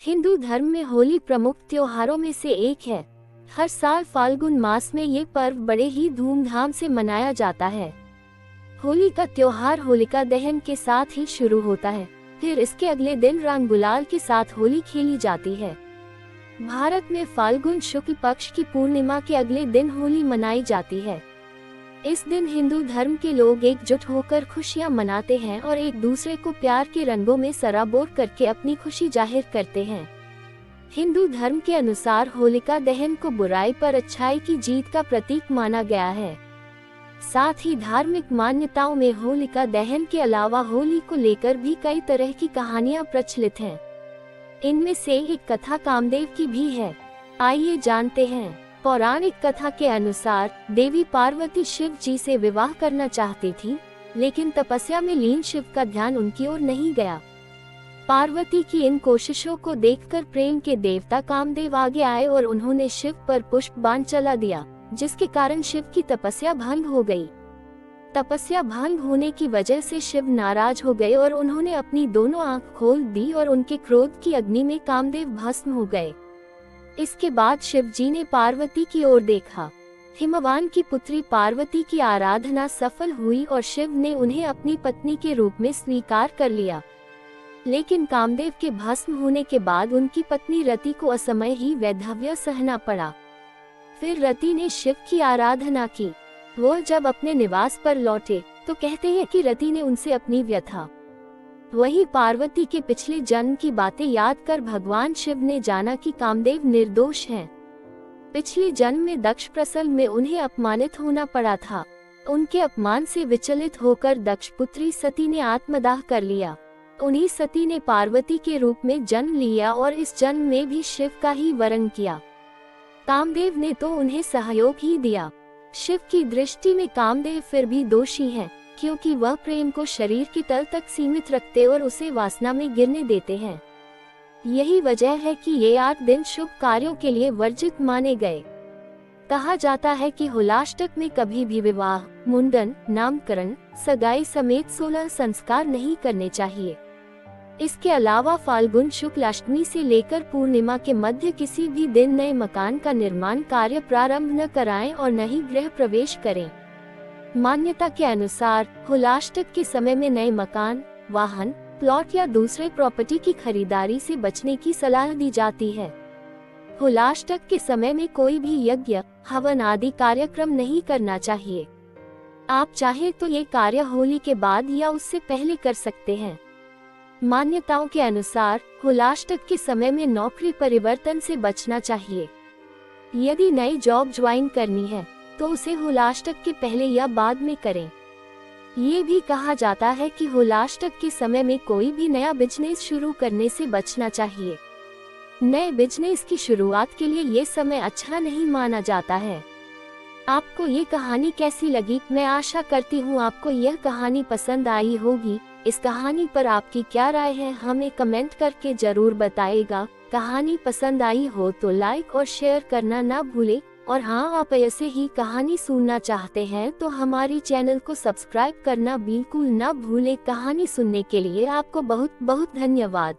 हिंदू धर्म में होली प्रमुख त्योहारों में से एक है। हर साल फाल्गुन मास में ये पर्व बड़े ही धूमधाम से मनाया जाता है। होली का त्योहार होलिका दहन के साथ ही शुरू होता है, फिर इसके अगले दिन रंग गुलाल के साथ होली खेली जाती है। भारत में फाल्गुन शुक्ल पक्ष की पूर्णिमा के अगले दिन होली मनाई जाती है। इस दिन हिंदू धर्म के लोग एकजुट होकर खुशियां मनाते हैं और एक दूसरे को प्यार के रंगों में सराबोर करके अपनी खुशी जाहिर करते हैं। हिंदू धर्म के अनुसार होलिका दहन को बुराई पर अच्छाई की जीत का प्रतीक माना गया है। साथ ही धार्मिक मान्यताओं में होलिका दहन के अलावा होली को लेकर भी कई तरह की कहानियां प्रचलित हैं। इनमें से एक कथा कामदेव की भी है। आइए जानते हैं। पौराणिक कथा के अनुसार देवी पार्वती शिव जी से विवाह करना चाहती थी, लेकिन तपस्या में लीन शिव का ध्यान उनकी ओर नहीं गया। पार्वती की इन कोशिशों को देखकर प्रेम के देवता कामदेव आगे आए और उन्होंने शिव पर पुष्प बाण चला दिया, जिसके कारण शिव की तपस्या भंग हो गई। तपस्या भंग होने की वजह से शिव नाराज हो गए और उन्होंने अपनी दोनों आंख खोल दी और उनके क्रोध की अग्नि में कामदेव भस्म हो गए। इसके बाद शिव जी ने पार्वती की ओर देखा। हिमवान की पुत्री पार्वती की आराधना सफल हुई और शिव ने उन्हें अपनी पत्नी के रूप में स्वीकार कर लिया। लेकिन कामदेव के भस्म होने के बाद उनकी पत्नी रति को असमय ही वैधव्य सहना पड़ा। फिर रति ने शिव की आराधना की। वो जब अपने निवास पर लौटे तो कहते हैं कि रति ने उनसे अपनी व्यथा, वही पार्वती के पिछले जन्म की बातें याद कर भगवान शिव ने जाना कि कामदेव निर्दोष हैं। पिछले जन्म में दक्ष प्रसंग में उन्हें अपमानित होना पड़ा था। उनके अपमान से विचलित होकर दक्ष पुत्री सती ने आत्मदाह कर लिया। उन्हीं सती ने पार्वती के रूप में जन्म लिया और इस जन्म में भी शिव का ही वरण किया। कामदेव ने तो उन्हें सहयोग ही दिया। शिव की दृष्टि में कामदेव फिर भी दोषी हैं, क्योंकि वह प्रेम को शरीर की तल तक सीमित रखते और उसे वासना में गिरने देते हैं। यही वजह है कि ये 8 दिन शुभ कार्यों के लिए वर्जित माने गए। कहा जाता है कि होलाष्टक में कभी भी विवाह, मुंडन, नामकरण, सगाई समेत 16 संस्कार नहीं करने चाहिए। इसके अलावा फाल्गुन शुक्ल अष्टमी से लेकर पूर्णिमा के मध्य किसी भी दिन नए मकान का निर्माण कार्य प्रारंभ न कराएं और न ही गृह प्रवेश करें। मान्यता के अनुसार होलाष्टक के समय में नए मकान, वाहन, प्लॉट या दूसरे प्रॉपर्टी की खरीदारी से बचने की सलाह दी जाती है। होलाष्टक के समय में कोई भी यज्ञ, हवन आदि कार्यक्रम नहीं करना चाहिए। आप चाहे तो ये कार्य होली के बाद या उससे पहले कर सकते हैं। मान्यताओं के अनुसार होलाष्टक के समय में नौकरी परिवर्तन से बचना चाहिए। यदि नई जॉब ज्वाइन करनी है तो उसे होलाष्टक के पहले या बाद में करें। ये भी कहा जाता है कि होलाष्टक के समय में कोई भी नया बिजनेस शुरू करने से बचना चाहिए। नए बिजनेस की शुरुआत के लिए ये समय अच्छा नहीं माना जाता है। आपको ये कहानी कैसी लगी? मैं आशा करती हूँ आपको यह कहानी पसंद आई होगी। इस कहानी पर आपकी क्या राय है, हमें कमेंट करके जरूर बताइएगा। कहानी पसंद आई हो तो लाइक और शेयर करना ना भूले। और हाँ, आप ऐसे ही कहानी सुनना चाहते हैं तो हमारी चैनल को सब्सक्राइब करना बिल्कुल ना भूले। कहानी सुनने के लिए आपको बहुत बहुत धन्यवाद।